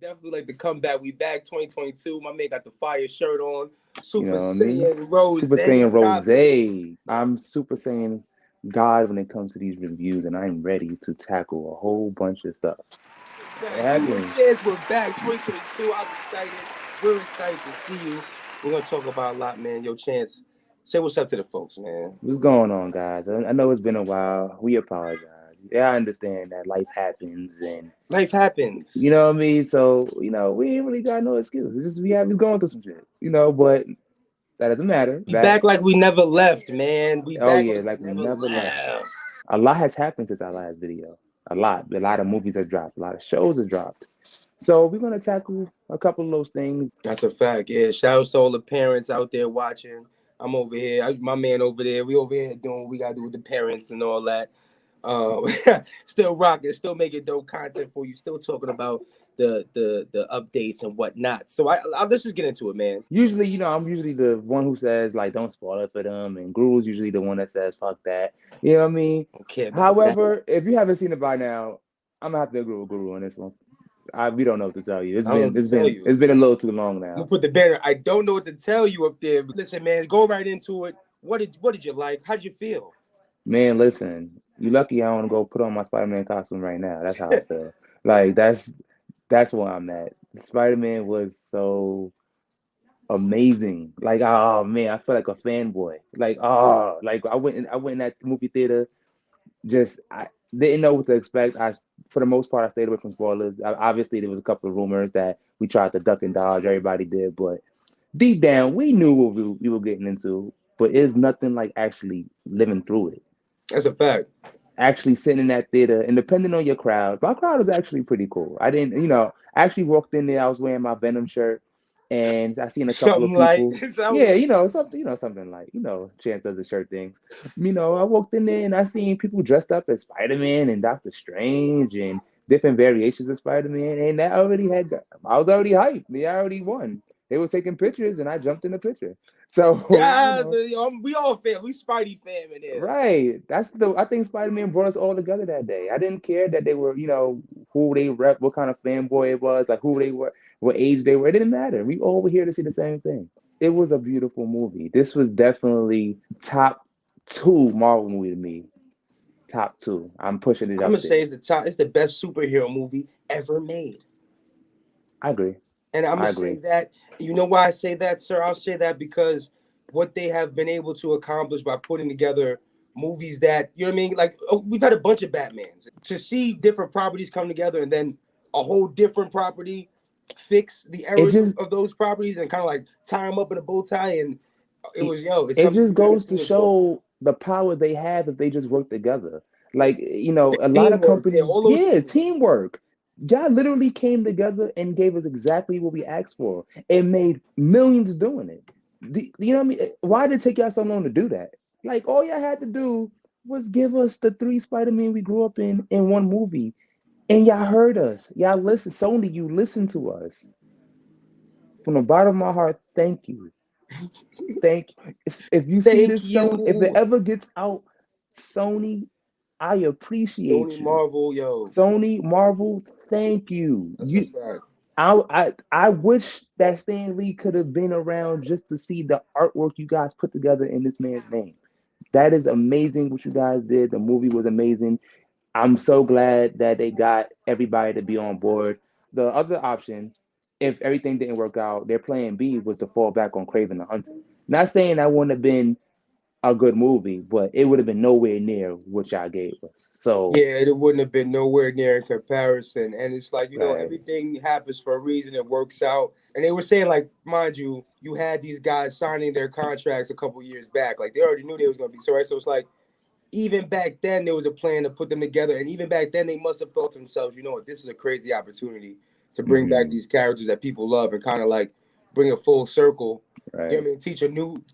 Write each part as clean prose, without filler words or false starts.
Definitely like the comeback. We back 2022. My man got the fire shirt on. You Super know what I mean? Saiyan Rose. Super Saiyan Rose. Popping. I'm Super Saiyan God when it comes to these reviews, and I'm ready to tackle a whole bunch of stuff. It Exactly. Your happens. chance. We're back 2022. I'm excited. We're excited to see you. We're gonna talk about a lot, man. Your chance. Say what's up to the folks, man. What's going on, guys? I know it's been a while. We apologize. Yeah, I understand that life happens, and Life you happens. know what I mean. So we ain't really got no excuse. It's just we going through some shit, but that doesn't matter. We back like we never left, man. We Oh back yeah, like like we we never never left. left. A lot has happened since our last video. A lot of movies have dropped. A lot of shows have dropped. So we're gonna tackle a couple of those things. That's a fact. Yeah. Shout out to all the parents out there watching. I'm over here. My man over there. We over here doing what we gotta do with the parents and all that. Um, still rocking, still making dope content for you. Still talking about the updates and whatnot. So let's just get into it, man. Usually, I'm usually the one who says like don't spoil it for them, and Gruel's usually the one that says fuck that. You know what I mean? Don't care about that. However, if you haven't seen it by now, I'm gonna have to agree with Guru on this one. We don't know what to tell you. I don't know what to tell It's you. been a little too long You now. put the banner. I don't know what to tell you up there. But listen, man, go right into it. What did you like? How'd you feel? Man, listen, you lucky I don't go put on my Spider-Man costume right now. That's how I feel. Like that's where I'm at. Spider-Man was so amazing. Like, oh man, I feel like a fanboy. Like I went in that movie theater. Just I didn't know what to expect. For the most part, I stayed away from spoilers. Obviously, there was a couple of rumors that we tried to duck and dodge. Everybody did, but deep down, we knew what we were getting into. But it's nothing like actually living through it. That's a fact. Actually sitting in that theater, and depending on your crowd, my crowd was actually pretty cool. I didn't, I actually walked in there. I was wearing my Venom shirt, and I seen a couple of Something like people. something Yeah, like something like Chance does the shirt things. I walked in there and I seen people dressed up as Spider Man and Doctor Strange and different variations of Spider Man, and that already had. I was already hyped. They already won. They were taking pictures, and I jumped in the picture. So yeah. We all fan. We Spidey fam in here. right. I think Spider-Man brought us all together that day. I didn't care that they were, who they rep, what kind of fanboy it was, like who they were, what age they were. It didn't matter. We all were here to see the same thing. It was a beautiful movie. This was definitely top two Marvel movie to me. Top two. I'm pushing it I'm gonna up say there. it's the top. It's the best superhero movie ever made. I agree. And I'm gonna I say agree. that. You know why I say that, sir? I'll say that because what they have been able to accomplish by putting together movies that you know what I mean. Like we've had a bunch of Batmans. To see different properties come together and then a whole different property fix the It errors just of those properties and kind of like tie them up in a bow tie. And it it, was it's it something just you haven't goes to seen before. show the power they have if they just work together. Like, The a lot of teamwork, yeah, companies, all those yeah, things. teamwork. Y'all literally came together and gave us exactly what we asked for and made millions doing it. You know what I mean? Why did it take y'all so long to do that? Like, all y'all had to do was give us the three Spider-Man we grew up in one movie. And y'all heard us. Y'all listen. Sony, you listen to us. From the bottom of my heart, thank you. Thank you. If you see Thank this show, if it you, ever gets out, Sony, I Sony appreciate you. Marvel, yo. Sony, Marvel, thank you. That's a fact. I wish that Stan Lee could have been around just to see the artwork you guys put together in this man's name. That is amazing what you guys did. The movie was amazing. I'm so glad that they got everybody to be on board. The other option, if everything didn't work out, their plan B was to fall back on Craven the Hunter. Not saying that wouldn't have been a good movie, but it would have been nowhere near what y'all gave us. So, Yeah, it wouldn't have been nowhere near in comparison. And it's like, right. everything happens for a reason. It works out. And they were saying, like, mind you, you had these guys signing their contracts a couple years back. Like, they already knew they was going to be. So, right. So, it's like, even back then, there was a plan to put them together. And even back then, they must have thought to themselves, you know what, this is a crazy opportunity to bring back Hmm. these characters that people love and kind of like bring a full circle. You know Right. what I mean?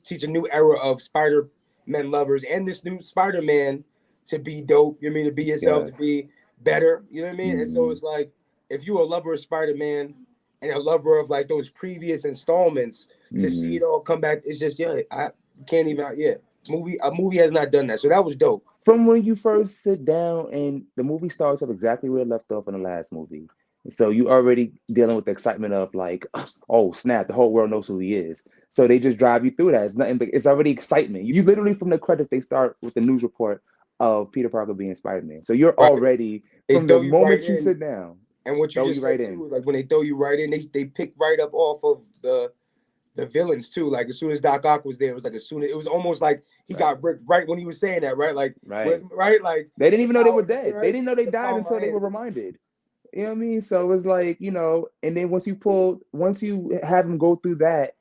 Teach a new era of Spider Man lovers and this new Spider Man to be dope. You know what I mean? To be yourself, to Yes. be better. You know what I mean? And so Hmm. it's like if you're a lover of Spider Man and a lover of like those previous installments, to see Hmm. it all come back, it's just I can't even a movie has not done that. So that was dope. From when you first sit down and the movie starts up exactly where it left off in the last movie. So you already dealing with the excitement of like, oh snap, the whole world knows who he is. So they just drive you through that. It's nothing but it's already excitement. You literally from the credits they start with the news report of Peter Parker being Spider-Man. So you're Right. already They from the throw you right moment you in. sit down, And what you throw just you said right in. too is like when they throw you right in, they pick right up off of the villains too. Like as soon as Doc Ock was there, it was like as soon as it was almost like he Right. got ripped right when he was saying that, right? Like where's Right. right? Like They didn't the even know they were power, dead. They right? didn't know they The died power of my until they were hands. reminded. You know what I mean? So it was like, and then once you have them go through that,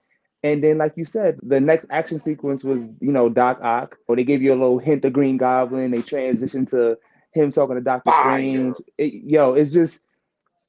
and then like you said, the next action sequence was, Doc Ock, or they gave you a little hint of Green Goblin. They transitioned to him talking to Doctor Fire. Strange. It's just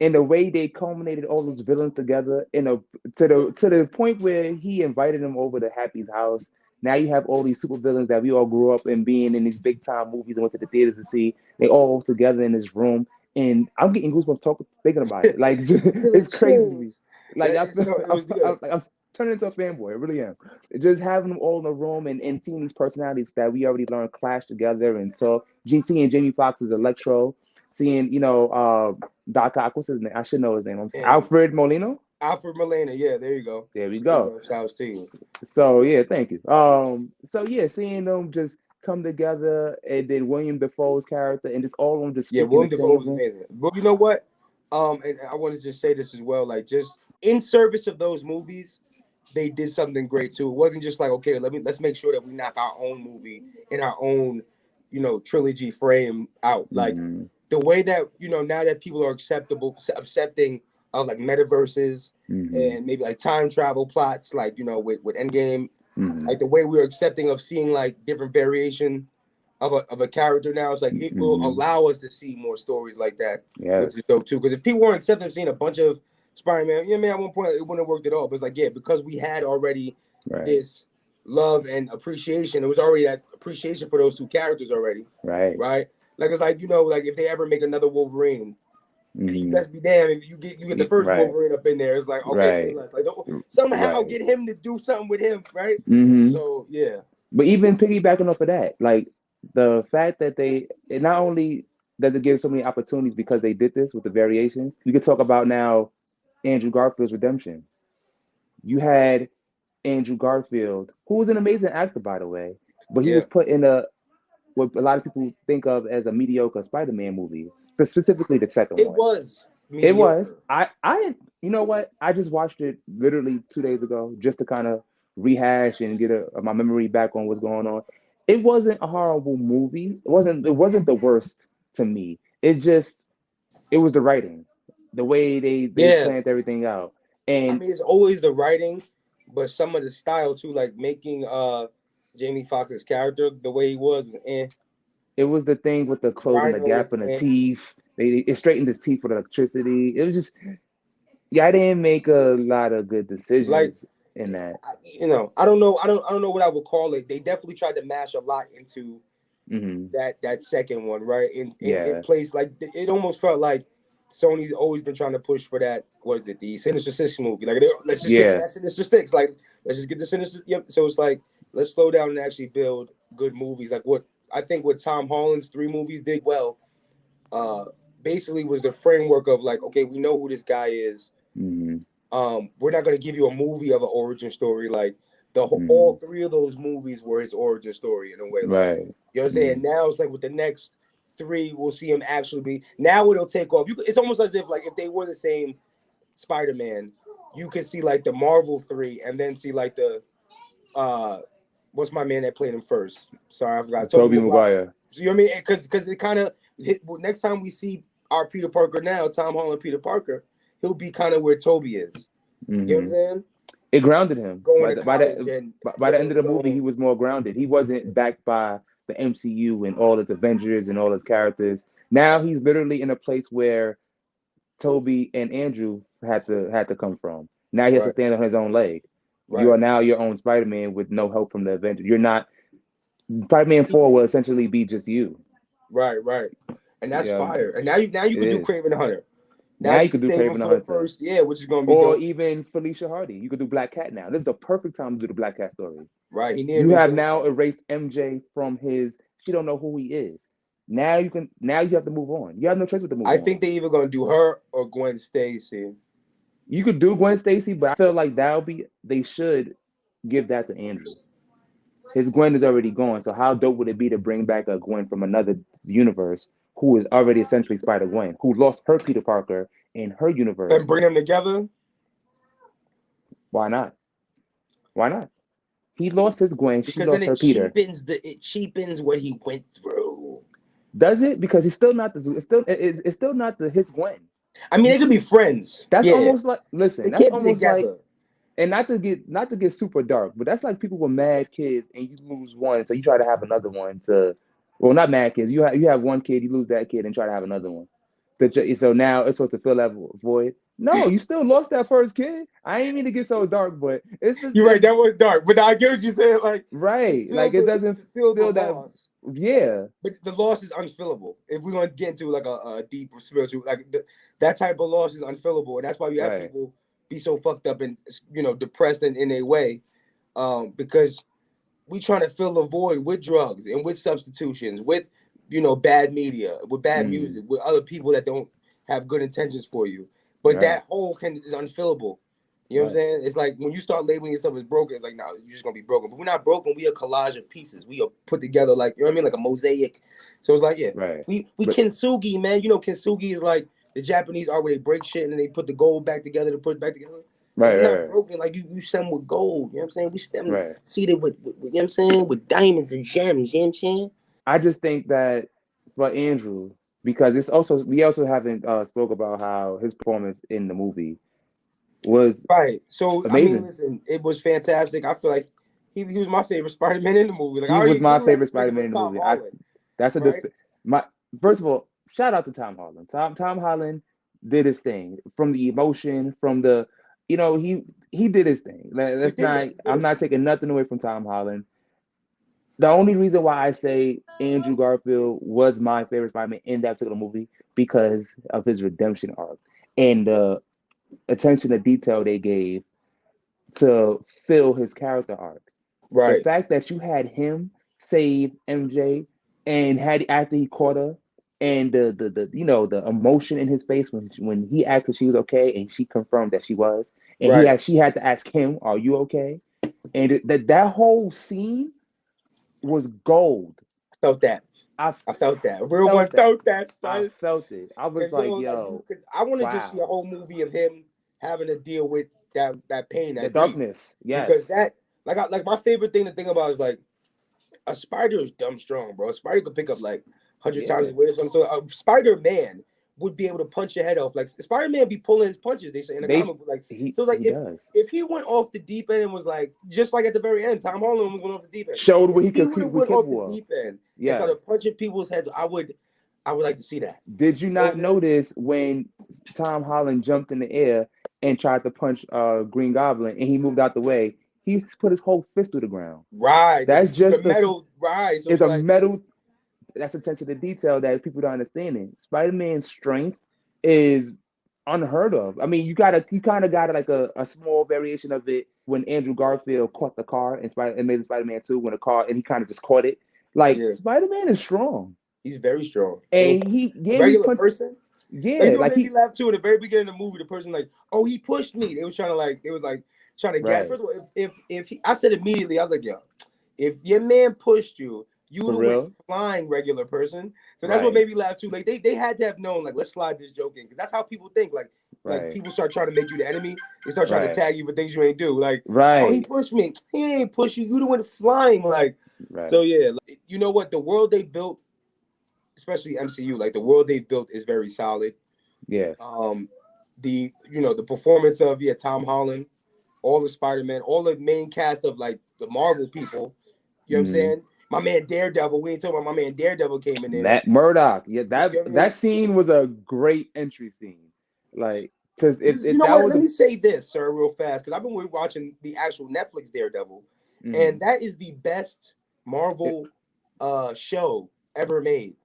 in the way they culminated all those villains together to the point where he invited them over to Happy's house. Now you have all these super villains that we all grew up in being in these big time movies and went to the theaters to see. They all together in this room, and I'm getting goosebumps thinking about it. Like I'm feeling it's crazy to me. chills. Like That is so it was good. I'm turning into a fanboy. I really am. Just having them all in a room and seeing these personalities that we already learned clash together, and so GC and Jamie Foxx's Electro, seeing Doc Ock, what's his name? I should know his name. And Alfred Molina. Alfred Molina, yeah, there you go. There we There you go. go. Shouts to you. So yeah, thank you. So yeah, seeing them just come together, and then William Defoe's character, and just all of them just Yeah, speaking the Willem Dafoe same was room. amazing. But you know what? And I want to just say this as well. Like, just in service of those movies, they did something great too. It wasn't just like, okay, let's make sure that we knock our own movie in our own, trilogy frame out. Like Mm-hmm. the way that now that people are accepting of like metaverses Mm-hmm. and maybe like time travel plots, like with Endgame, Mm-hmm. like the way we're accepting of seeing like different variation of a character now. It's like it will Mm-hmm. allow us to see more stories like that, which Yes. is dope too. Because if people weren't accepting seeing a bunch of Spider-Man, man, at one point it wouldn't have worked at all. But it's like, yeah, because we had already Right. this love and appreciation, it was already that appreciation for those two characters already, Right. right? Like it's like like if they ever make another Wolverine, you Mm-hmm. best be damned if you get the first Right. Wolverine up in there. It's like, okay, say Right. less. Like somehow Right. get him to do something with him, right? Mm-hmm. So yeah, But even piggybacking off of that, like the fact that it not only does it give so many opportunities because they did this with the variations, you could talk about now Andrew Garfield's redemption. You had Andrew Garfield, who was an amazing actor, by the way, but he yeah, was put in what a lot of people think of as a mediocre Spider-Man movie, specifically the second it one. was It was. mediocre. You know what? I just watched it literally 2 days ago just to kind of rehash and get my memory back on what's going on. It wasn't a horrible movie. It wasn't the worst to me. It was the writing, the way they Yeah, planned everything out. I And mean it's always the writing, but some of the style too, like making Jamie Foxx's character the way he was, and it was the thing with the closing the Rhino was gap in the eh. teeth. It straightened his teeth with electricity. It was just, yeah, I didn't make a lot of good Like decisions in that. I don't know, I don't know what I would call it. They definitely tried to mash a lot into Hmm. that second one, right? In Yeah. place, like it almost felt like Sony's always been trying to push for that. What is it? The Sinister Six movie. Like let's just get to Yeah. that Sinister Six. Like let's just get the Sinister. Yep. So it's like let's slow down and actually build good movies. Like what I think what Tom Holland's three movies did well, uh, basically was the framework of like, okay, we know who this guy is. Hmm. We're not gonna give you a movie of an origin story. Like all Hmm. three of those movies were his origin story in a way. Like Right. you know what I'm saying? Hmm. Now it's like with the next three, we'll see him actually be. Now it'll take off. It's almost as if like if they were the same Spider-Man, you could see like the Marvel three, and then see like the uh, what's my man that played him first? Sorry, I forgot. Tobey Tobey Maguire. Maguire. So, you know what I mean? Because it kind of next time we see our Peter Parker now, Tom Holland Peter Parker, he'll be kind of where Toby is. You know what I'm Hmm. saying? It grounded him. Going By to the by college the and by the living end on of the his movie, he own. was more grounded. He Yeah. wasn't backed by the MCU and all its Avengers and all its characters. Now he's literally in a place where Toby and Andrew had to come from. Now he has to Right. stand on his own leg. You Right. are now your own Spider-Man with no help from the Avengers. You're not Spider-Man 4 will essentially be just you. Right. Right. And that's Yeah, fire. And now you it could do is. Craven the Hunter. Now Now you you could could do save him Craven the for the Hunter. first, yeah, which is gonna be Or dope. even Felicia Hardy. You could do Black Cat now. This is a perfect time to do the Black Cat story. Right. He needed to You make have those now happen. erased MJ from his. She don't know who he is. Now you have to move on. You have no choice but to move I on. think they either gonna do her or Gwen Stacy. You could do Gwen Stacy, but I feel like they should give that to Andrew. His Gwen is already gone, so how dope would it be to bring back a Gwen from another universe who is already essentially Spider Gwen, who lost her Peter Parker in her And universe? bring them together. Why not? Why not? He lost his Gwen, she Because then lost her Peter. it cheapens what he went through. Does it? Because he's still not it's still not his Gwen. I mean, they could be friends. That's Yeah, almost like they listen. That's can't be almost like, together. and not to get super dark, but that's like people with mad kids and you lose one, so you try to have another one to, well, not mad kids. You have one kid, you lose that kid, and try to have another one. So now it's supposed to fill that void. No, you still lost that first kid. I ain't mean to get so dark, but it's just You're right. That was dark, but I get what you're saying. Like right. Like it doesn't to feel the feel that. loss. Yeah, But the loss is unfillable. If we're gonna get into like a deep spiritual, like that type of loss is unfillable, and that's why you have right. people be so fucked up and depressed in a way, because we trying to fill the void with drugs and with substitutions, with bad media, with bad music, with other people that don't have good intentions for you. But Right. that hole is unfillable. You know what I'm saying? It's like when you start labeling yourself as broken, it's like, no, you're just gonna be broken. But we're not broken. We are a collage of pieces. We are put together like, you know what I mean, like a mosaic. So it's like, yeah, Right. we kintsugi, man. Kintsugi is like the Japanese art where they break shit and then they put the gold back together to put it back together. Right. Like, we're Right. not broken. Like you stem with gold. You know what I'm saying? We stem Right. seeded with you know what I'm saying, with diamonds and gems. You know what I'm saying? I just think that for Andrew, because we also haven't spoke about how his performance in the movie was Right. So I mean, amazing. listen, it was fantastic. I feel like he was my favorite Spider-Man in the movie. Like I He was already my knew like favorite Spider-Man in the Tom movie. Holland, That's a right? my first of all, shout out to Tom Holland. Tom Holland did his thing from the emotion, from the he did his thing. He Let's did. not. I'm not taking nothing away from Tom Holland. The only reason why I say Andrew Garfield was my favorite Spider-Man in that particular movie because of his redemption arc and the attention to detail they gave to fill his character arc. The Right. fact that you had him save MJ and had after he caught her and the emotion in his face when he asked if she was okay and she confirmed that she was and Right. she had to ask him, "Are you okay?" And that whole scene was gold. Felt that. I I felt that. Real one felt that, I son. felt it. I was Because like, yo, because I want to just see a wow. whole movie of him having to deal with that pain, The that grief. darkness. Because Yes. that like my favorite thing to think about is like a spider is dumb strong, bro. A spider could pick up like 100 times his weight or something. So a Spider-Man would be able to punch your head off. Like Spider-Man be pulling his punches, they say in the comic book. Like he does. if he went off the deep end and was like just like at the very end, Tom Holland was going off the deep end. Showed what he He could would have was went off capable the of. deep end and Yeah. started punching people's heads. I would like to see that. Did you not notice when Tom Holland jumped in the air and tried to punch Green Goblin and he moved out the way? He put his whole fist through the ground. Right. That's just the metal. Right. So it's a like, metal. That's attention to detail that people don't understand. It. Spider-Man's strength is unheard of. I mean, you kind of got like a small variation of it when Andrew Garfield caught the car and Amazing Spider-Man 2 when the car and he kind of just caught it. Like Spider-Man is strong. He's very strong. And a regular person. Yeah, like made me laugh too in the very beginning of the movie. The person like, oh, he pushed me. They was trying to get. First of all, if I said immediately, I was like, yo, if your man pushed you, you would have went flying, regular person. So that's what made me laugh too. Like they had to have known, like, let's slide this joke in because that's how people think. Like people start trying to make you the enemy. They start trying to tag you for things you ain't do. Like, oh, he pushed me. He ain't push you. You would have went flying. Like, so yeah. Like, you know what? The world they built, especially MCU, like the world they've built is very solid. Yeah. The performance of Tom Holland, all the Spider-Man, all the main cast of like the Marvel people. You know what I'm saying? My man Daredevil. We ain't talking about my man Daredevil came in there. Matt Murdock. Yeah, that scene was a great entry scene. Like, let me say this, sir, real fast, because I've been watching the actual Netflix Daredevil, and that is the best Marvel show ever made.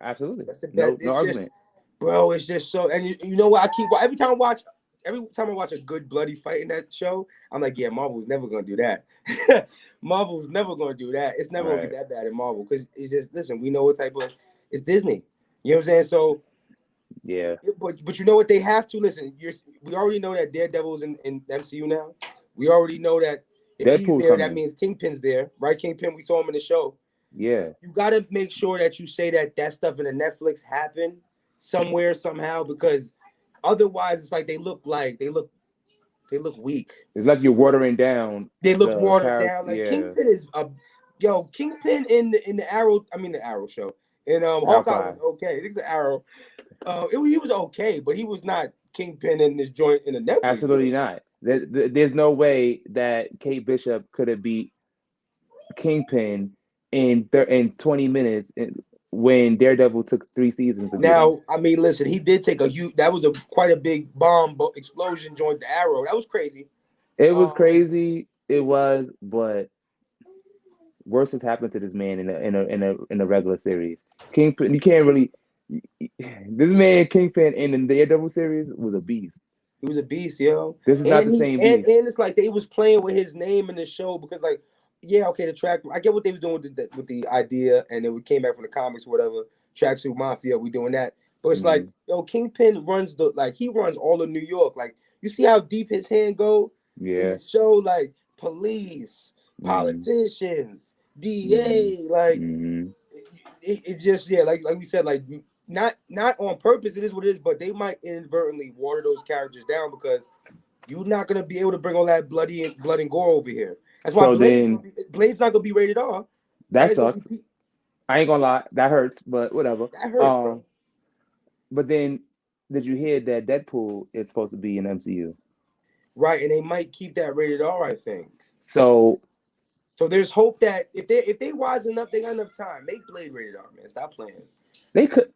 Absolutely. That's the best. No argument. Bro, it's just so, and you know what? Every time I watch a good bloody fight in that show, I'm like, yeah, Marvel's never gonna do that. Marvel's never gonna do that. It's never gonna get that bad in Marvel because it's just, listen, we know what type of It's Disney. You know what I'm saying? So, Yeah. but you know what? They have to listen. We already know that Daredevil's in MCU now. We already know that if he's Deadpool's there, that coming. means Kingpin's there, right? Kingpin, we saw him in the show. Yeah. You got to make sure that you say that stuff in the Netflix happened somewhere somehow, because otherwise it's like they look weak. It's like you're watering down They look the watered character. down. Like Yeah. Kingpin is a Kingpin in the Arrow. I mean the Arrow show. And Hawkeye was okay. It's an Arrow. He was okay, but he was not Kingpin in this joint in the Netflix. Absolutely joint. not. There's no way that Kate Bishop could have beat Kingpin in 20 minutes when Daredevil took 3 seasons to do Now, I mean, listen, he did take that was quite a big bomb explosion joint the Arrow. That was crazy. it. It was crazy. It was, but worse has happened to this man in a regular series. Kingpin, you can't really. This man Kingpin in the Daredevil series was a beast. He was a beast, yo. This is not the same beast. And it's like they was playing with his name in the show because, like, yeah, okay, the track. I get what they was doing with the idea, and then we came back from the comics, or whatever. Tracksuit Mafia, we doing that. But it's like, yo, Kingpin runs he runs all of New York. Like, you see how deep his hand go in the show, like police, politicians, DA, like it just like we said, like not on purpose. It is what it is, but they might inadvertently water those characters down because you're not gonna be able to bring all that blood and gore over here. That's why Blade's not gonna be rated R. That sucks. I ain't gonna lie, that hurts, but whatever. That hurts, bro. But then, did you hear that Deadpool is supposed to be in MCU? Right, and they might keep that rated R, I think. So there's hope that if they wisen up, they got enough time. Make Blade rated R, man. Stop playing. They could.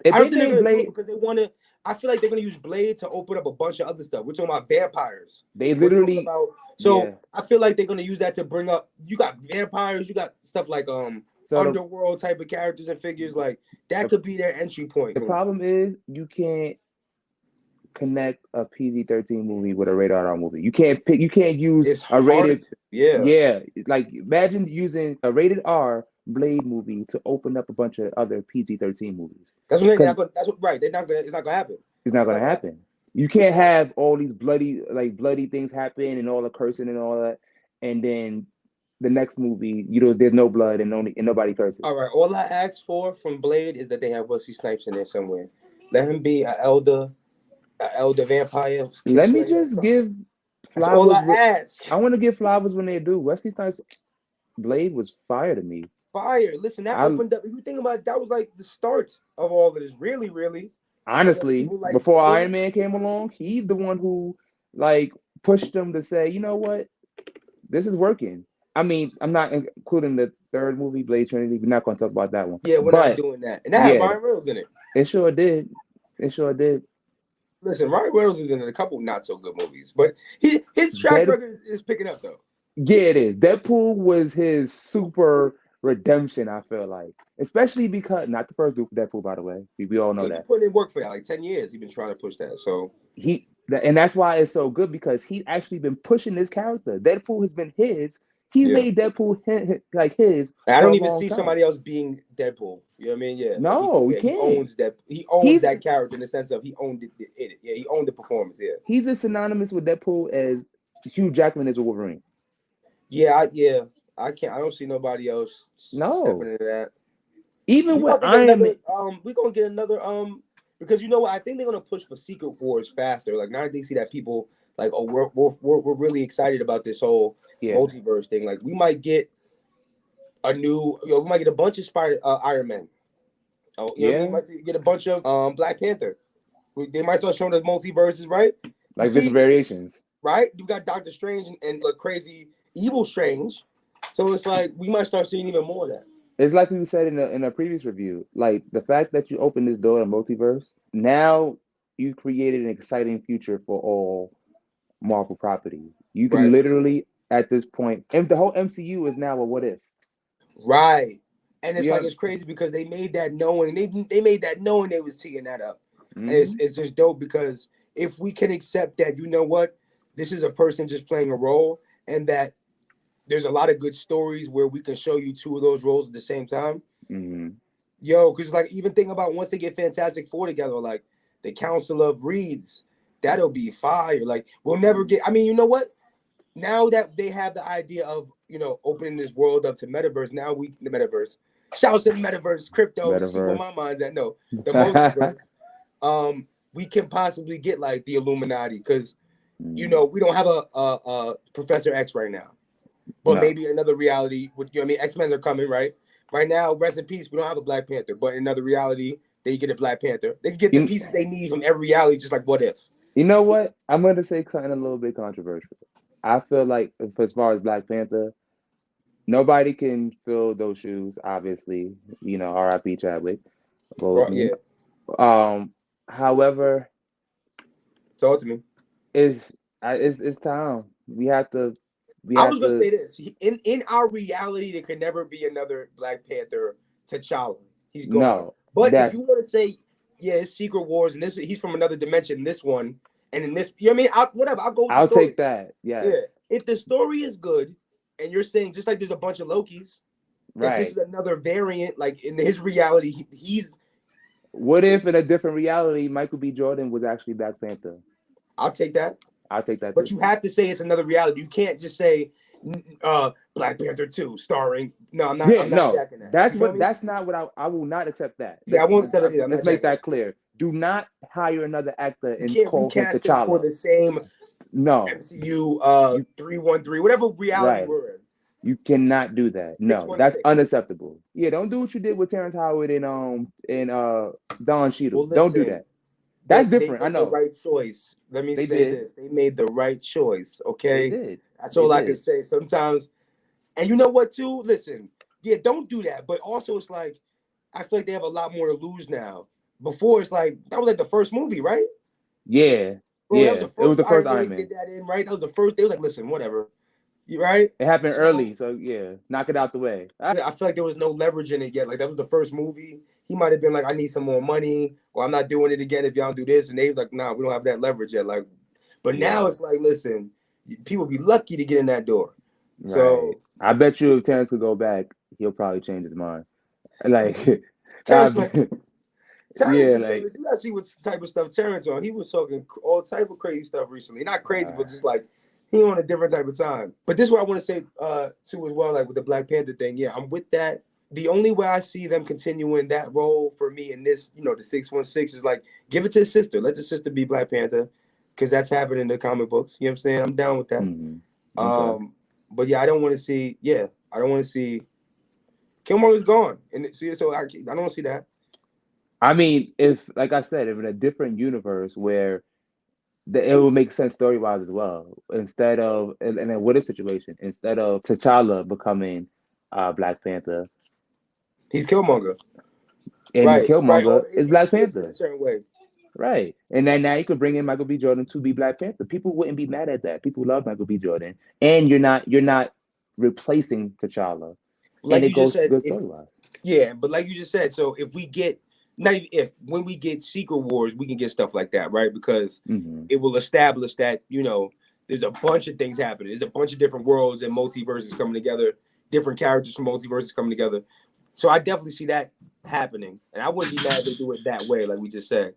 If I don't they think they're gonna Blade, do it because they want to. I feel like they're gonna use Blade to open up a bunch of other stuff. We're talking about vampires. They literally. I feel like they're gonna use that to bring up. You got vampires. You got stuff like underworld type of characters and figures like that could be their entry point. The problem is you can't connect a PG-13 movie with a rated R movie. You can't use a rated. Yeah. Like imagine using a rated R Blade movie to open up a bunch of other PG-13 movies. That's what right. They're not gonna. It's not gonna happen. It's not gonna happen. You can't have all these bloody things happen and all the cursing and all that, and then the next movie, there's no blood and nobody curses. All right. All I ask for from Blade is that they have Wesley Snipes in there somewhere. Let him be an elder vampire. Let me just give flowers. That's all I ask. I want to give flowers when they do. Wesley Snipes Blade was fire to me. Fire. Listen, that opened up. If you think about it, that was like the start of all of this. Really, really. Honestly, before Iron Man came along, he's the one who like pushed them to say, you know what, this is working. I mean, I'm not including the third movie, Blade Trinity. We're not going to talk about that one. Yeah, we're not doing that. And that had Ryan Reynolds in it. It sure did. Listen, Ryan Reynolds is in a couple not so good movies, but his track record is picking up though. Yeah, it is. Deadpool was his super redemption, I feel like. Especially because, not the first Deadpool, by the way. We all know that. He put in work for that, like 10 years. He's been trying to push that. So and that's why it's so good, because he's actually been pushing this character. Deadpool has been his. He made Deadpool his. I don't even see somebody else being Deadpool. You know what I mean? Yeah. No, he can't. He owns that. He owns that character in the sense of he owned it. Yeah, he owned the performance. Yeah. He's as synonymous with Deadpool as Hugh Jackman is with Wolverine. Yeah. I can't. I don't see nobody else stepping into that. Even with Iron Man, we're gonna get another because you know what? I think they're gonna push for Secret Wars faster. Like now they see that people like, oh, we're really excited about this whole multiverse thing. Like we might get we might get a bunch of Iron Man. Oh, we might get a bunch of Black Panther. They might start showing us multiverses, right? Like different variations, right? You got Doctor Strange and like crazy evil Strange. So it's like we might start seeing even more of that. It's like we said in a previous review, like the fact that you open this door to multiverse, now you created an exciting future for all Marvel properties. You can literally, at this point, and the whole MCU is now a what if. Right. And it's like, it's crazy because they made that knowing, they made that knowing they was teeing that up. Mm-hmm. And it's just dope because if we can accept that, you know what, this is a person just playing a role, and that there's a lot of good stories where we can show you two of those roles at the same time. Mm-hmm. Yo, because like even think about once they get Fantastic Four together, like the Council of Reeds, that'll be fire. Like we'll never get. I mean, you know what? Now that they have the idea of opening this world up to metaverse, now we the metaverse. Shouts to the metaverse, crypto. See where Metaverse. my mind's at. No, the multiverse. We can possibly get like the Illuminati because we don't have a Professor X right now, but No. maybe another reality. I mean, X-Men are coming, right? Right now, rest in peace. We don't have a Black Panther, but in another reality, they get a Black Panther. They can get the pieces they need from every reality, just like What If. You know what? I'm going to say something a little bit controversial. I feel like, as far as Black Panther, nobody can fill those shoes. Obviously, R.I.P. Chadwick Right? Boseman. Yeah. However, Talk to me. it's time. We have to. I was gonna say this. In our reality, there could never be another Black Panther T'Challa. He's gone. No, But if you want to say, yeah, it's Secret Wars, and he's from another dimension. This one, and in this, what I mean? Whatever. I'll go with the I'll story. take that. Yes. Yeah. If the story is good, and you're saying just like there's a bunch of Lokis, Right. if this is another variant, like in his reality, he's. What if in a different reality, Michael B. Jordan was actually Black Panther? I'll take that. I'll take that. But too. you have to say it's another reality. You can't just say Black Panther 2 starring. No, I'm not. Yeah, I'm not no, jacking that. that's not what I will not accept that. Yeah, I won't accept it either. Let's make that clear. Do not hire another actor and call him recast him for T'Challa. the same MCU 313, whatever reality we're in. You cannot do that. No, that's unacceptable. Yeah, don't do what you did with Terrence Howard and Don Cheadle. Don't do that. That's different. I know. The right choice. Let me say this. They made the right choice. Okay. They did. That's all I can say. Sometimes, and you know what too? Listen, yeah, don't do that. But also it's like, I feel like they have a lot more to lose now. Before it's like, that was like the first movie, right? Yeah. Bro, yeah. It was the first Iron Man. Did that in, right? That was the first. They was like, listen, whatever. You right? It happened early, so yeah, knock it out the way. I feel like there was no leverage in it yet. Like that was the first movie. He might have been like, I need some more money, or I'm not doing it again if y'all do this. And they was like, nah, we don't have that leverage yet. Like, but now it's like, listen, people be lucky to get in that door. Right. So I bet you if Terrence could go back, he'll probably change his mind. Like Terrence, you gotta see what type of stuff Terrence on. He was talking all type of crazy stuff recently. Not crazy, but just like he on a different type of time. But this is what I want to say too as well, like with the Black Panther thing. Yeah, I'm with that. The only way I see them continuing that role for me in this, the 616 is like give it to his sister. Let the sister be Black Panther, because that's happening in the comic books. You know what I'm saying? I'm down with that. Mm-hmm. Okay. But yeah, I don't want to see. Yeah, I don't want to see. Killmonger's gone, and so I don't want to see that. I mean, if like I said, if in a different universe where it will make sense story-wise as well. Instead of in a what if situation, instead of T'Challa becoming Black Panther, he's Killmonger. And Killmonger is Black Panther. In a certain way. Right. And then now you could bring in Michael B. Jordan to be Black Panther. People wouldn't be mad at that. People love Michael B. Jordan. And you're not replacing T'Challa. Like and it goes good story-wise. Yeah, but like you just said, so if we get when we get Secret Wars, we can get stuff like that, right? Because it will establish that, there's a bunch of things happening. There's a bunch of different worlds and multiverses coming together, different characters from multiverses coming together. So I definitely see that happening. And I wouldn't be mad if they do it that way, like we just said.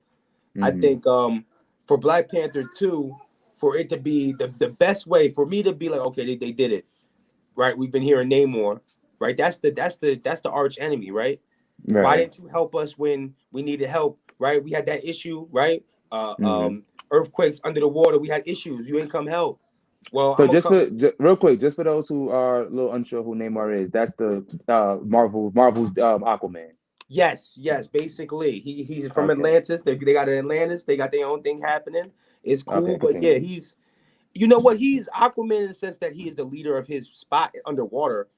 I think for Black Panther 2, for it to be the best way, for me to be like, okay, they did it, right? We've been hearing Namor, right? That's the arch enemy, right? Why didn't you help us when we needed help, right? We had that issue, right? Earthquakes under the water. We had issues. You ain't come help. Well, so real quick, just for those who are a little unsure who Namor is, that's the Marvel's Aquaman. Yes, basically. He's from Atlantis. They got an Atlantis. They got their own thing happening. It's cool, but yeah, he's he's Aquaman in the sense that he is the leader of his spot underwater,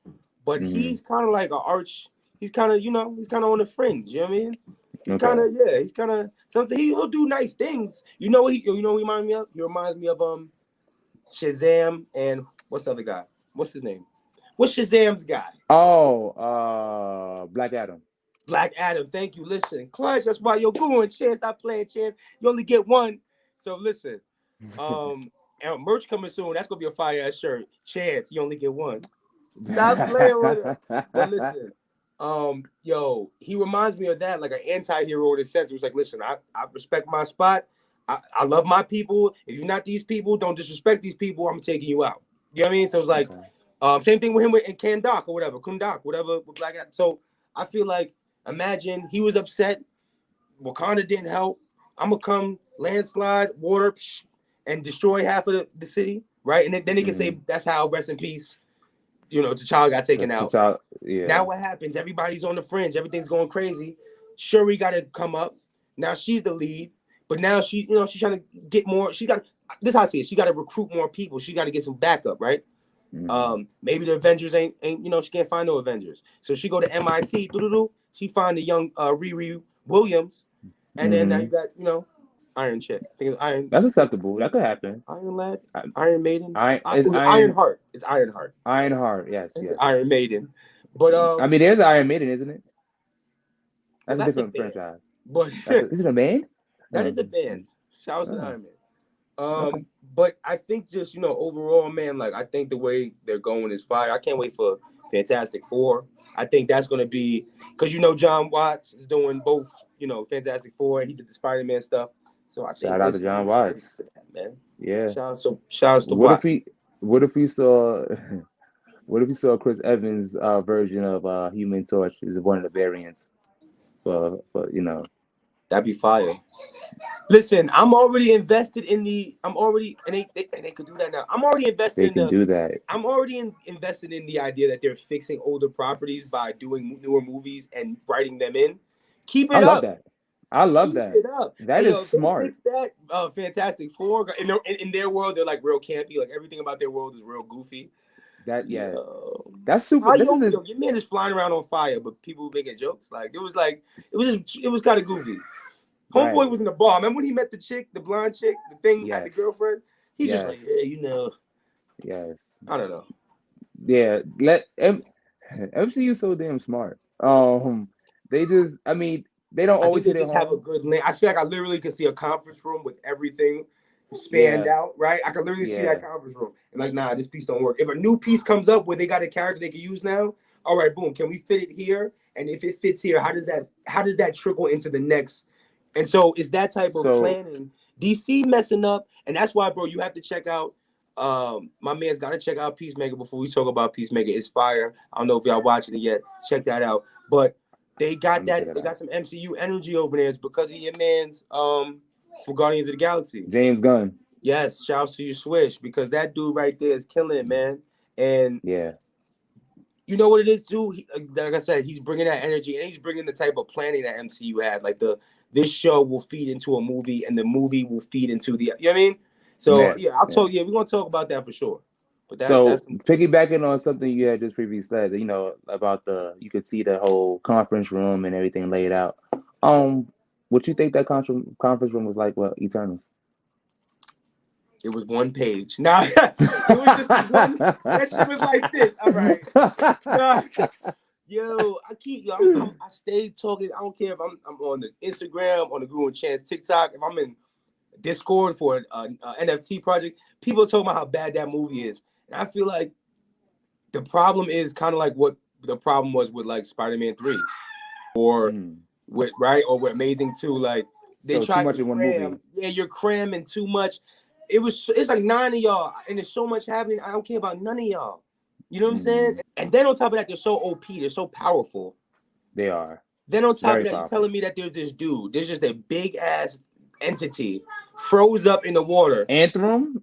but he's kind of like an arch. He's kind of, he's kind of on the fringe. You know what I mean? He's kind of something. He'll do nice things. You know what he reminds me of? He reminds me of Shazam and what's the other guy? What's his name? What's Shazam's guy? Oh, Black Adam. Black Adam. Thank you. Listen, Clutch. That's why you're going. Chance, stop playing. Chance, you only get one. So listen, and merch coming soon. That's gonna be a fire ass shirt. Chance, you only get one. Stop playing with it. But listen. Yo, he reminds me of that, like an anti-hero in a sense. It was like, listen, I respect my spot. I love my people. If you're not these people, don't disrespect these people. I'm taking you out. You know what I mean? So it's like, Okay. same thing with him with in Kandak or whatever, Kundak, whatever with Black Adam. So I feel like, imagine he was upset. Wakanda didn't help. I'm gonna come landslide, water, and destroy half of the city, right? And then they can say that's how rest in peace. You know, T'Challa got taken out. Yeah. Now what happens? Everybody's on the fringe. Everything's going crazy. Shuri got to come up. Now she's the lead, but now she's trying to get more. She got this. Is how I see it. She got to recruit more people. She got to get some backup, right? Maybe the Avengers ain't she can't find no Avengers, so she go to MIT. She find the young Riri Williams, and then now you got Iron Chick. I think it's Iron. That's acceptable. That could happen. Iron Lad, Iron Maiden, Iron Heart. It's Iron Heart. Iron Heart, yes. Iron Maiden, but I mean, there's Iron Maiden, isn't it? That's a different band. franchise. But is it a band? That is a band. Shout out to Iron Man. But I think just overall, man, like I think the way they're going is fire. I can't wait for Fantastic Four. I think that's gonna be because John Watts is doing both. Fantastic Four, and he did the Spider-Man stuff. So I think shout out to John Watts, man. Yeah. Shout out to Watts. What if we saw Chris Evans' version of Human Torch is one of the variants for That'd be fire. Listen, I'm already invested in the. And they could do that now. I'm already invested. I'm already invested in the idea that they're fixing older properties by doing newer movies and writing them in. Keep it up. I love that. Keep it up. That is smart. Fix that. Fantastic Four. In their world, they're like real campy. Like everything about their world is real goofy. That's super. Your man is flying around on fire, but people making jokes. Like it was kind of goofy. Homeboy was in the bar. Remember when he met the chick, the blonde chick, the thing had the girlfriend? He's just like, Yes. I don't know. Yeah, MCU so damn smart. They just, they don't always have a good link. I feel like I literally could see a conference room with everything spanned out, right? I could literally see that conference room. And like, nah, this piece don't work. If a new piece comes up where they got a character they can use now, all right, boom, can we fit it here? And if it fits here, how does that trickle into the next? And so it's that type of planning. DC messing up, and that's why, bro, you have to check out. My man's got to check out Peacemaker before we talk about Peacemaker. It's fire. I don't know if y'all watching it yet. Check that out. But they got some MCU energy over there. It's because of your man's from Guardians of the Galaxy, James Gunn. Yes, shouts to you, Swish, because that dude right there is killing it, man. And you know what it is too. Like I said, he's bringing that energy, and he's bringing the type of planning that MCU had. Like this show will feed into a movie, and the movie will feed into the. You know what I mean? So we're gonna talk about that for sure. But that's piggybacking on something you had just previously said, about you could see the whole conference room and everything laid out. What you think that conference room was like? Well, Eternals. It was one page. Nah, it was just one. That shit was like this. All right. Yo, I stayed talking. I don't care if I'm on the Instagram, on the Google Chance, TikTok. If I'm in Discord for an NFT project, people are talking about how bad that movie is. And I feel like the problem is kind of like what the problem was with like Spider-Man 3 or with Amazing 2. Like they tried to cram. Yeah, you're cramming too much. It's like 9 of y'all, and there's so much happening. I don't care about none of y'all. You know what I'm saying? And then on top of that, they're so OP. They're so powerful. They are. Then on top of that, you're telling me that there's this dude. There's just a big ass entity froze up in the water. Anthem.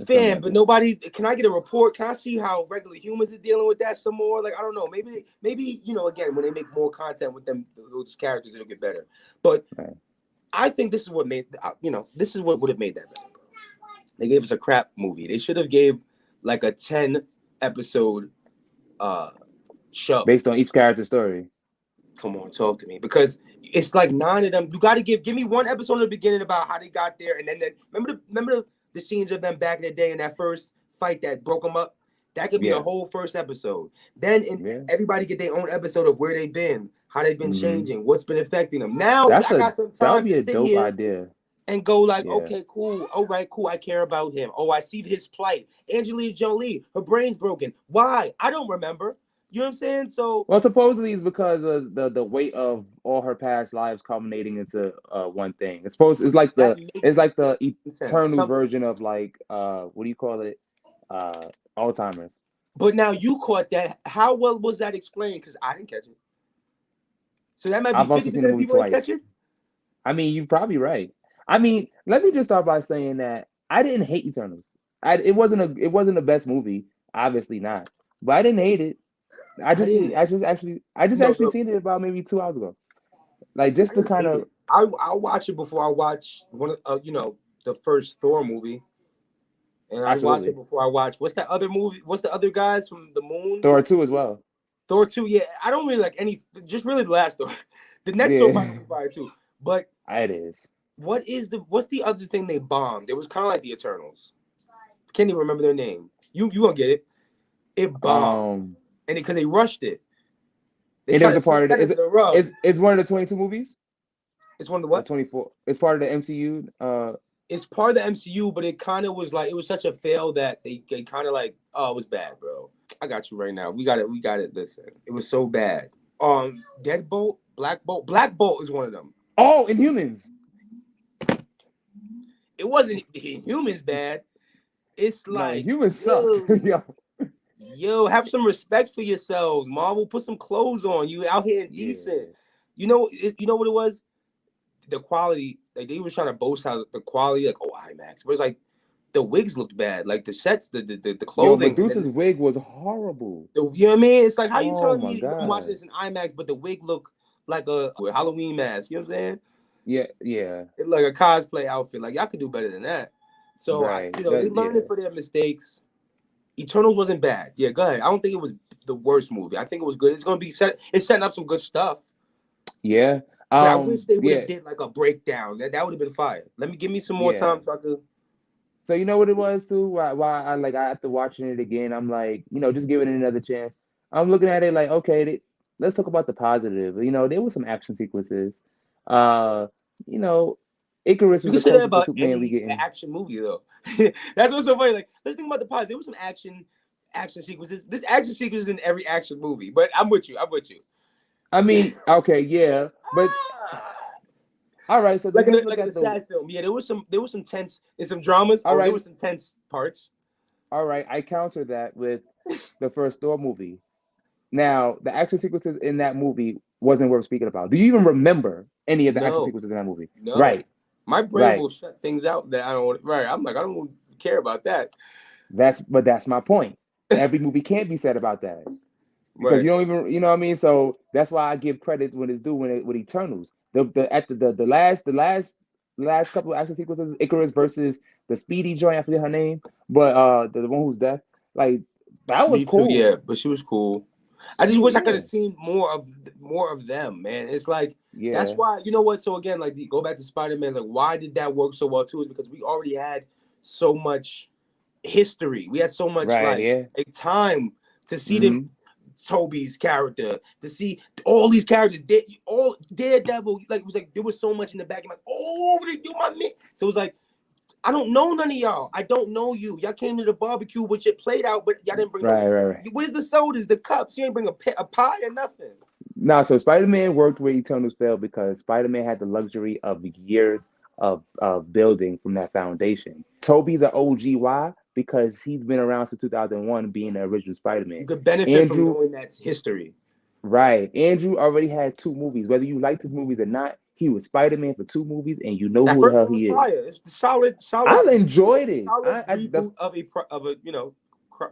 Fam, but nobody. Can I get a report? Can I see how regular humans are dealing with that some more? Like I don't know. Maybe again, when they make more content with them, those characters, it'll get better. But I think this is what made this is what would have made that better. They gave us a crap movie. They should have gave like a 10 episode show based on each character's story. Come on, talk to me, because it's like 9 of them. You got to give me one episode in the beginning about how they got there, and then remember the scenes of them back in the day in that first fight that broke them up. That could be the whole first episode. Then everybody get their own episode of where they've been, how they've been changing, what's been affecting them. Now I got some time to sit here idea. And go like, okay, cool. All right, cool. I care about him. Oh, I see his plight. Angelina Jolie, her brain's broken. Why? I don't remember. You know what I'm saying? So Well, supposedly it's because of the weight of all her past lives culminating into one thing. It's like that it's makes like the sense. eternal Something. version of like what do you call it? Alzheimer's. But now you caught that. How well was that explained? Because I didn't catch it. So that might be I've also seen the 50% of movie people didn't catch twice. it. I mean, you're probably right. I mean, let me just start by saying that I didn't hate Eternals. It wasn't the best movie, obviously not. But I didn't hate it. I didn't. I just No, actually seen it about maybe 2 hours ago. Like I just to didn't kind hate of it. I'll watch it before I watch one of the first Thor movie, and I'd watch it absolutely before I watch what's that other movie? What's the other guys from the moon? Thor 2 as well. Thor 2. Yeah, I don't really like any. Just really the last Thor. The next Thor might Yeah, be fire too. But it is. what's the other thing they bombed? It was kind of like the Eternals. Can't even remember their name. You won't get it. It bombed, Um, and because they rushed it, they and it kind was of a part swept of that the under the rug. is one of the 22 movies It's one of the or what? 24. It's part of the MCU. It's part of the MCU, but it kind of was like it was such a fail that they kind of like, oh, it was bad, bro. I got you right now. We got it. We got it. Listen, it was so bad. Deadbolt, Black Bolt is one of them. Oh, Inhumans. It wasn't Humans bad. It's No, like, Inhumans sucked. yo, have some respect for yourselves. Marvel, put some clothes on. You out here decent. Yeah. You know what it was? The quality, like they were trying to boast how the quality, like IMAX, but it's like the wigs looked bad, like the sets, the Yo, clothing, and Medusa's then wig was horrible. you know what I mean. It's like how you Oh telling my me I'm watching god. this in IMAX, but the wig look like a Halloween mask. You know what I'm saying? Yeah, yeah. It like a cosplay outfit. Like y'all could do better than that. So Right. they learning Yeah. for their mistakes. Eternals wasn't bad. Yeah, go ahead. I don't think it was the worst movie. I think it was good. It's gonna be set. It's setting up some good stuff. Yeah. But I wish they would have Yeah. did like a breakdown. That would have been fire. Give me some more Yeah. time so I could. So you know what it was too? Why I like after watching it again, I'm like, just giving it another chance. I'm looking at it like, okay, let's talk about the positive. There were some action sequences. Uh, you know, Icarus You was can the say that closest to about Superman we any getting. action movie though. That's what's so funny. Like, let's think about the positive. There was some action sequences. There's action sequences in every action movie. But I'm with you. I'm with you. I mean, okay, yeah, but all right. So then let's look Like in a at the. sad film. Yeah, there was some tense in some dramas. All Oh, there right, was some tense parts. all right. I counter that with the first Thor movie. Now, the action sequences in that movie wasn't worth speaking about. Do you even remember any of the action No, sequences in that movie? no. Right, My brain right. will shut things out that I don't. Right. I'm like I don't care about that. That's my point. Every movie can't be said about that because Right. you don't even you know what I mean. So that's why I give credit when it's due with Eternals. The last couple of action sequences, Icarus versus the Speedy joint. I forget her name, but the one who's deaf, like that was Me too. cool. Yeah, but she was cool. I just She wish I could yeah have seen more of them, man. It's like that's yeah why you know what. So again, like go back to Spider-Man. Like why did that work so well too? Is because we already had so much history. We had so much right yeah. like time to see them. Hmm. Toby's character, to see all these characters, all Daredevil. Like it was like there was so much in the back. I'm like, oh, you my man. So it was like I don't know none of y'all. I don't know you. Y'all came to the barbecue with your plate out, but y'all didn't bring no. Right. Where's the sodas, the cups? You ain't bring a pie or nothing. Nah, so Spider-Man worked where Eternals failed because Spider-Man had the luxury of years of building from that foundation. Toby's an OG. Why? Because he's been around since 2001 being the original Spider-Man. You could benefit from Andrew, knowing that's history. right. Andrew already had two movies. Whether you like his movies or not, he was Spider-Man for two movies and you know That who the first hell one was he is. fire. It's the solid, I enjoyed it. solid I the reboot of a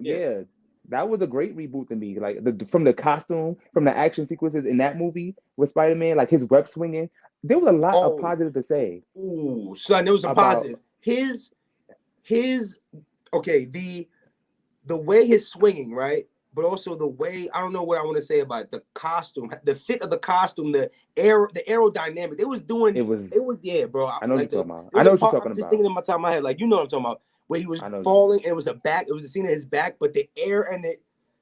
yeah. Yeah, that was a great reboot to me. Like from the costume, from the action sequences in that movie with Spider-Man, like his web swinging, there was a lot of Oh, positive to say ooh, son, there was some about. positive. His okay, the way he's swinging, right? But also the way I don't know what I want to say about the costume, the fit of the costume, the aerodynamic. It was. It was yeah, bro. I know what Like you're talking about. there I was know a what you're part talking I'm just about. thinking in my top of my head, like you know what I'm talking about, where he was I know. falling and it was a back, it was a scene of his back, but the air and the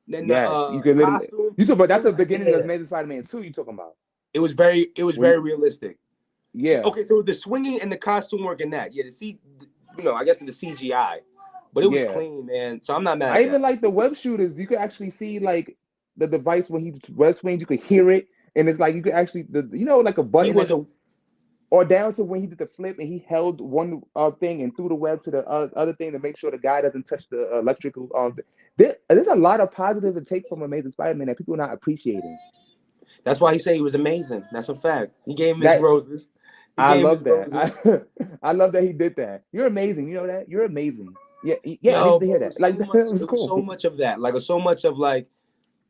Yes, you could literally. costume, You talk about it that's the was like beginning of yeah, Amazing Spider-Man 2. You talking about it was when? very realistic. Yeah, Okay, so the swinging and the costume work in that, yeah, I guess in the CGI, but it was yeah. clean, man. So I'm not mad I at even that. like the web shooters. You could actually see like the device when he web swings, you could hear it, and it's like you could actually like a He button was a or down to when he did the flip and he held one thing and threw the web to the other thing to make sure the guy doesn't touch the electrical. There's a lot of positive to take from Amazing Spider-Man that people are not appreciating. That's why he said he was amazing. That's a fact. He gave him his That roses. I love that. I love that he did that. You're amazing. You know that? You're amazing. Yeah, I Yo, need to hear that. Like that was cool. so much of that. Like so much of like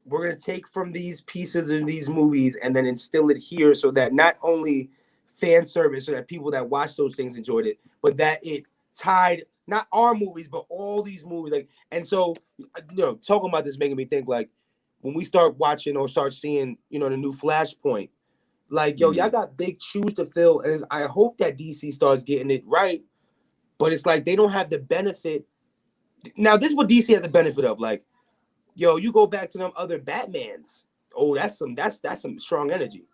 we're gonna take from these pieces in these movies and then instill it here so that not only fan service so that people that watch those things enjoyed it, but that it tied not our movies but all these movies. Like, and so talking about this making me think like when we start watching or start seeing the new Flashpoint, like y'all got big shoes to fill, and I hope that DC starts getting it right. But it's like they don't have the benefit. Now, this is what DC has the benefit of. Like, you go back to them other Batmans. Oh, that's some strong energy.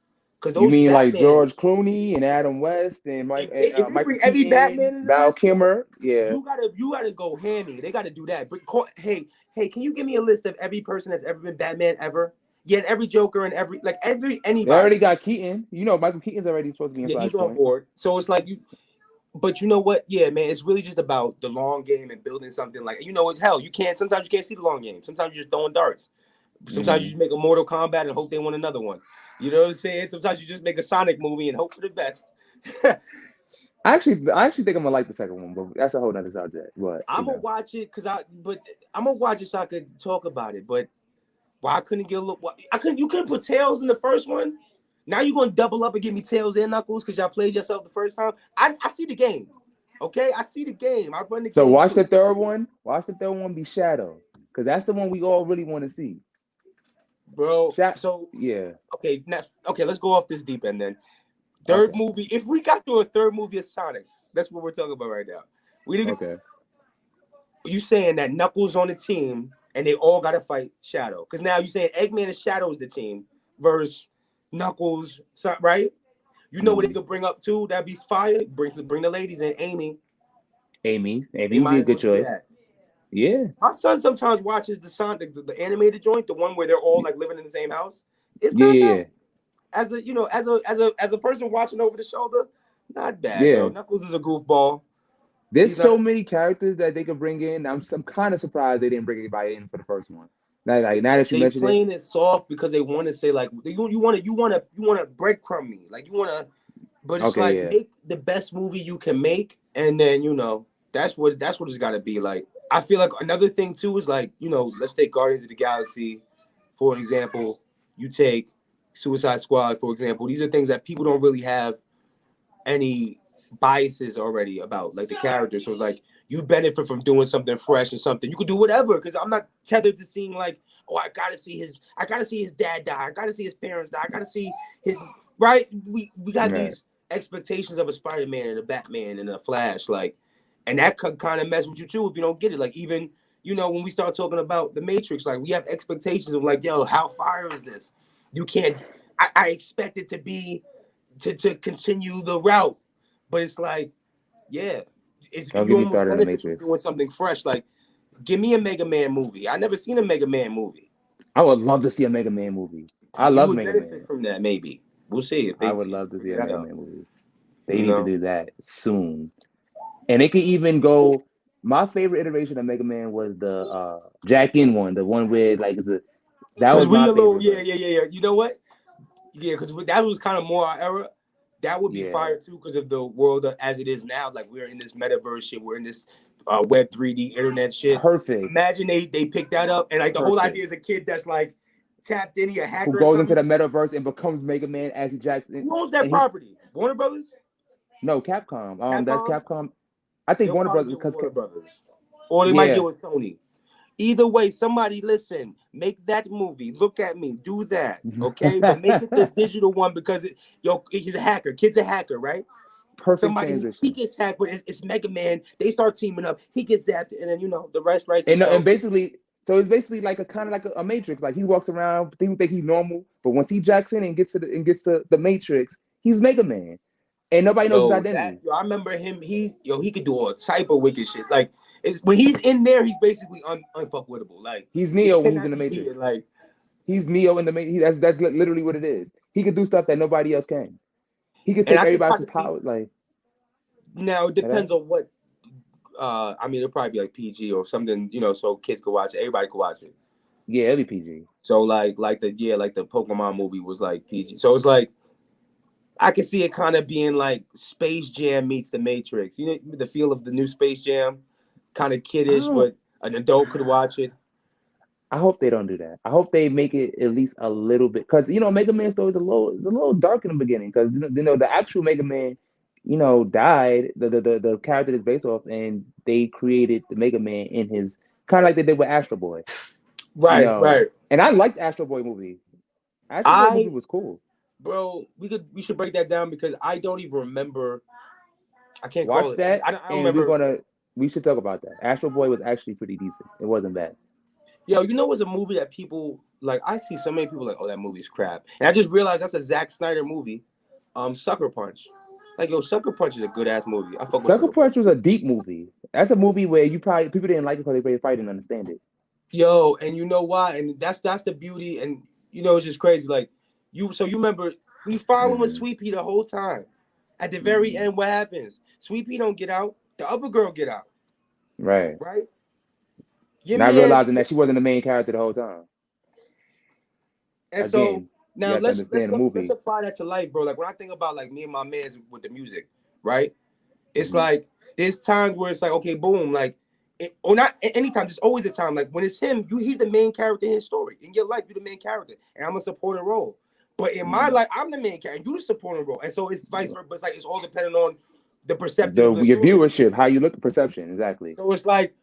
Because you mean Batmans, like George Clooney and Adam West and Mike if Michael every Keaton, Batman in Val Kilmer, yeah, you gotta go hammy. They gotta do that. But hey, can you give me a list of every person that's ever been Batman ever? Yeah, and every Joker and anybody. They already got Keaton. Michael Keaton's already supposed to be in Flashpoint. He's on board. So it's like you. But you know what? Yeah, man, it's really just about the long game and building something like it's hell. Sometimes you can't see the long game. Sometimes you're just throwing darts. Sometimes you just make a Mortal Kombat and hope they win another one. You know what I'm saying? Sometimes you just make a Sonic movie and hope for the best. I actually think I'm gonna like the second one, but that's a whole nother subject. But I'm gonna watch it I'm gonna watch it so I could talk about it. But why couldn't get a little? You couldn't put Tails in the first one. Now you're going to double up and give me Tails and Knuckles because y'all played yourself the first time. I see the game. Okay? I see the game. I run the game. So watch the third one. Watch the third one be Shadow because that's the one we all really want to see. Bro, yeah. Okay, let's go off this deep end then. Third movie. If we got through a third movie of Sonic, that's what we're talking about right now. You saying that Knuckles on the team and they all got to fight Shadow. Because now you're saying Eggman and Shadow is the team versus Knuckles, right? You know what they could bring up too? That'd be fire. Bring the ladies in. Amy would be a good choice. Yeah. My son sometimes watches the animated joint, the one where they're all like living in the same house. It's not bad. As a person watching over the shoulder, not bad. Yeah. Bro. Knuckles is a goofball. There's so many characters that they could bring in. I'm kind of surprised they didn't bring anybody in for the first one. Now that you mentioned it, playing it soft because they want to say like you want to breadcrumb me like you want to, but it's make the best movie you can make, and then that's what it's got to be like. I feel like another thing too is like let's take Guardians of the Galaxy for an example. You take Suicide Squad for example. These are things that people don't really have any biases already about, like the characters. So it's like you benefit from doing something fresh and something. You could do whatever because I'm not tethered to seeing like, oh, I gotta see his dad die. I gotta see his parents die. I gotta see his right. We got these expectations of a Spider-Man and a Batman and a Flash, like, and that could kind of mess with you too if you don't get it. Like even when we start talking about the Matrix, like we have expectations of like, yo, how fire is this? You can't. I expect it to be to continue the route, but it's like, yeah. It's you almost benefit from doing something fresh. Like, give me a Mega Man movie. I never seen a Mega Man movie. I would love to see a Mega Man movie. I love Mega Man. Benefit from that, maybe. We'll see. I would love to see a Mega Man movie. They need to do that soon. And it could even go. My favorite iteration of Mega Man was the Jack In one, the one where like that was my favorite. Yeah. You know what? Yeah, because that was kind of more our era. That would be fire too because of the world as it is now. Like we're in this metaverse shit. We're in this web 3D internet shit. Perfect. Imagine they pick that up and like the whole idea is a kid that's like tapped in, he a hacker who goes into the metaverse and becomes Mega Man as he jacks in. Who owns that property? Warner Brothers? No, Capcom. That's Capcom. I think Warner Brothers because Warner Brothers. Or they might do it Sony. Either way, somebody listen, make that movie. Look at me, do that, okay? But make it the digital one because he's a hacker. Kid's a hacker, right? Perfect transition. He gets hacked, but it's Mega Man. They start teaming up. He gets zapped, and then the rest. And basically, so it's basically like a Matrix. Like he walks around, people think he's normal, but once he jacks in and gets to the Matrix, he's Mega Man, and nobody knows his identity. I remember him. He could do all type of wicked shit. Like. When he's in there, he's basically unfuckwittable. Like he's Neo when he's in the Matrix. Like He's Neo in the main. That's literally what it is. He can do stuff that nobody else can. He can And take I could everybody's kind of see power. Like now. It that. depends on what. I mean, it'll probably be like PG or something, so kids could watch it. Everybody could watch it. Yeah, it'll be PG. So like the Pokemon movie was like PG. So it's like I can see it kind of being like Space Jam meets the Matrix. You know the feel of the new Space Jam, kind of I kiddish, don't. but an adult could watch it. I hope they don't do that. I hope they make it at least a little bit, because Mega Man story is a little dark in the beginning, because the actual Mega Man, died. The character that's based off, and they created the Mega Man in his, kind of like they did with Astro Boy. Right, right. And I liked Astro Boy movie. Astro Boy movie I, was cool. bro, we should break that down because I don't even remember. I can't call Watch it. that, I don't and remember. we should talk about that. Astro Boy was actually pretty decent. It wasn't bad. Yo, what's a movie that people like? I see so many people like, oh, that movie's crap, and I just realized that's a Zack Snyder movie. Sucker Punch. Like, yo, Sucker Punch is a good ass movie. I fuck with Sucker Sucker Punch. Punch was a deep movie. That's a movie where you probably people didn't like it because they probably didn't understand it. Yo, and you know why? And that's the beauty, and it's just crazy. Like you remember we following Hmm. Sweet Pea the whole time. At the very Hmm. end, what happens? Sweet Pea don't get out. The other girl get out, Right. right? Your Not man, realizing that she wasn't the main character the whole time. and so Again, you now have to let's understand the let's movie. apply that to life, bro. Like when I think about like me and my man's with the music, right? It's Hmm. like there's times where it's like, okay, boom, like or not anytime, there's always a time. Like when it's him, he's the main character in his story. In your life, you're the main character, and I'm a supporting role. But in my Hmm. life, I'm the main character, and you the supporting role. And so it's vice versa. But it's like it's all depending on the perceptive of the Your story. viewership, how you look at perception, exactly. So it's like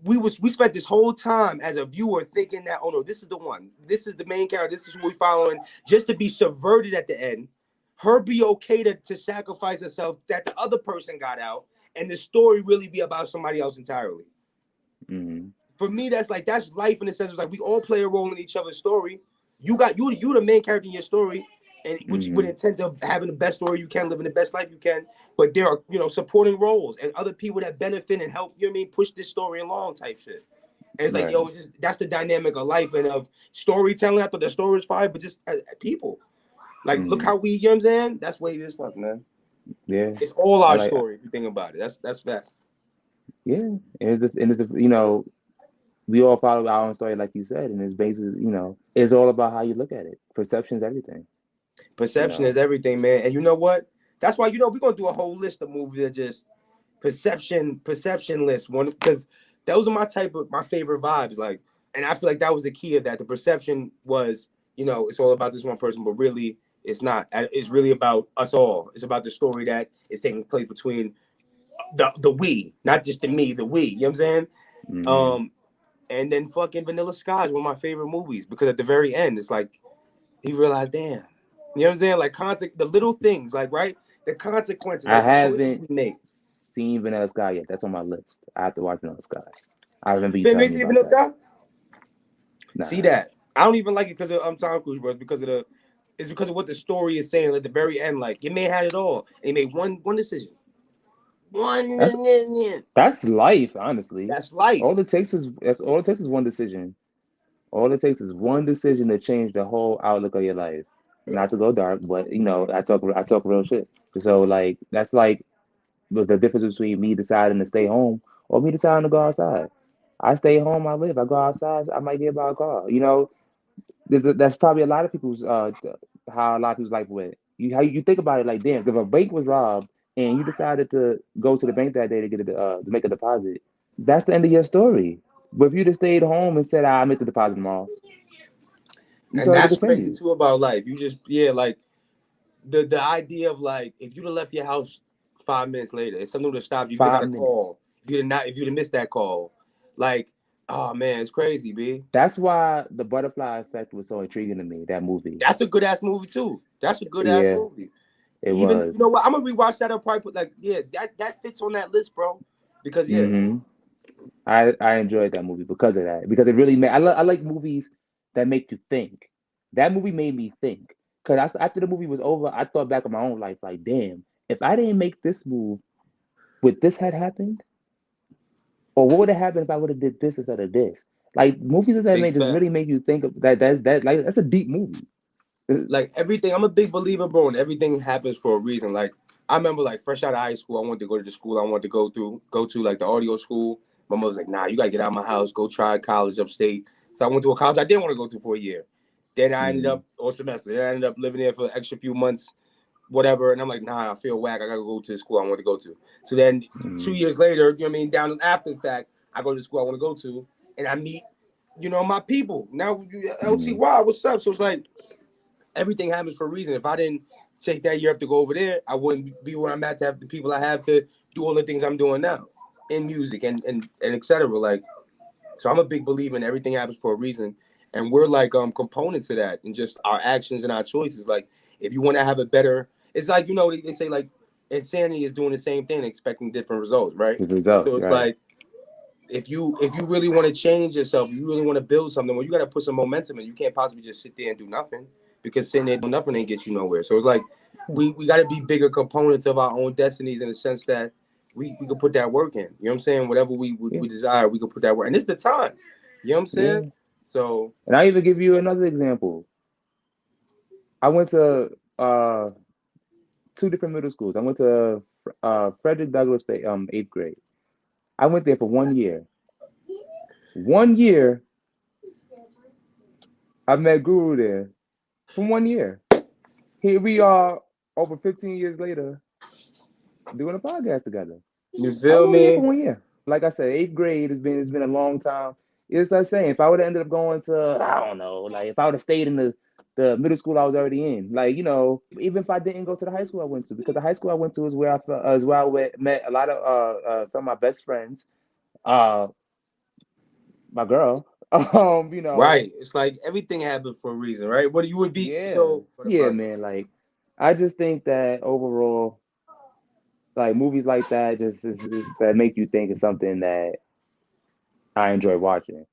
we spent this whole time as a viewer thinking that, oh no, this is the one, this is the main character, this is who we're following, just to be subverted at the end. Her be okay to sacrifice herself that the other person got out, and the story really be about somebody else entirely. Hmm. For me, that's life in the sense of like we all play a role in each other's story. You the main character in your story, and which with Hmm. intent of having the best story you can, living the best life you can. But there are supporting roles and other people that benefit and help. You know what I mean? Push this story along, type shit. And it's like, Right. yo, it's just that's the dynamic of life and of storytelling. I thought the story was fine, but just people. Like, look Hmm. how we, you know what I'm saying? That's way it is, fuck, man. Yeah. It's all I our like. story if you think about it. That's facts. Yeah. And we all follow our own story, like you said, and it's basically, it's all about how you look at it. Perception is everything. You Perception know. is everything, man. And you know what? That's why we're gonna do a whole list of movies that just perception list. One because those are my favorite vibes. Like, and I feel like that was the key of that. The perception was, it's all about this one person, but really it's not. It's really about us all. It's about the story that is taking place between the we, not just the me, the we. You know what I'm saying? Hmm. Um, and then fucking Vanilla Sky is one of my favorite movies because at the very end, it's like he realized, damn, you know what I'm saying? Like the little things, like right, the consequences, I like the choices haven't we make. seen Vanilla Sky yet. That's on my list. I have to watch Vanilla Sky. I remember you Been telling me busy about Vanilla that. Sky? See Nah. that? I don't even like it because of Tom Cruise, bro. It's because of what the story is saying. Like the very end, like your man had it all, and he made one decision. One, That's that's life, honestly. that's life. All it takes is one decision. All it takes is one decision to change the whole outlook of your life. Not to go dark, but I talk real shit. So like that's like the difference between me deciding to stay home or me deciding to go outside. I stay home, I live. I go outside, I might get by a car. That's probably a lot of people's how a lot of people's life went. How you think about it, like damn, if a bank was robbed and you decided to go to the bank that day to to make a deposit, that's the end of your story. But if you just stayed home and said, "I make the deposit tomorrow," your And story would that's crazy continue. too about life. You just like the idea of like if you'd have left your house 5 minutes later, if something would have stopped you, you'd have got 5 minutes. a call. If you'd have missed that call, like, oh man, it's crazy, b. That's why the butterfly effect was so intriguing to me. That movie. That's a good ass movie too. That's a good ass Yeah, movie. it Even you know was. what, I'm gonna rewatch that. I'll probably put like that fits on that list, bro. Because Hmm. I enjoyed that movie because of that. Because it really made I like movies that make you think. That movie made me think. Because after the movie was over, I thought back on my own life, like, damn, if I didn't make this move, would this had happened? Or what would have happened if I would have did this instead of this? Like movies that Big make just fact. really make you think of that like that's a deep movie. Like everything, I'm a big believer, bro, and everything happens for a reason. Like I remember, like fresh out of high school, I wanted to go to the school I wanted to go to like the audio school. My mother was like, "Nah, you gotta get out of my house, go try college upstate." So I went to a college I didn't want to go to for a year. Then I ended Mm, up or semester. Then I ended up living there for an extra few months, whatever. And I'm like, nah, I feel whack. I gotta go to the school I want to go to. So then 2 years later, you know what I mean, down after the fact, I go to the school I want to go to, and I meet, my people. Now mm, LTY, what's up? So it's like everything happens for a reason. If I didn't take that year up to go over there, I wouldn't be where I'm at to have the people I have to do all the things I'm doing now in music and etc. Like, so I'm a big believer in everything happens for a reason. And we're like components of that and just our actions and our choices. Like if you want to have a better, it's like, they say like insanity is doing the same thing, expecting different results, right? the So results, it's right? like if you really want to change yourself, you really want to build something, well, you got to put some momentum in. You can't possibly just sit there and do nothing because sitting there doing nothing ain't get you nowhere. So it's like we got to be bigger components of our own destinies in the sense that we could put that work in. You know what I'm saying? Whatever Yeah, we desire, we could put that work. And it's the time. You know what I'm saying? yeah. So And I even give you another example. I went to two different middle schools. I went to Frederick Douglass, eighth grade. I went there for 1 year. 1 year, I met Guru there for 1 year. Here we are, over 15 years later, doing a podcast together. you I was feel only there for me? 1 year. Like I said, eighth grade has been a long time. It's like saying if I would have ended up going to, I don't know, like if I would have stayed in the middle school I was already in, like even if I didn't go to the high school I went to, because the high school I went to is where met a lot of some of my best friends, uh my girl, Right. It's like everything happened for a reason, right? What you would be yeah, so for the yeah, fun. man. Like I just think that overall, like movies like that that make you think is something that I enjoy watching.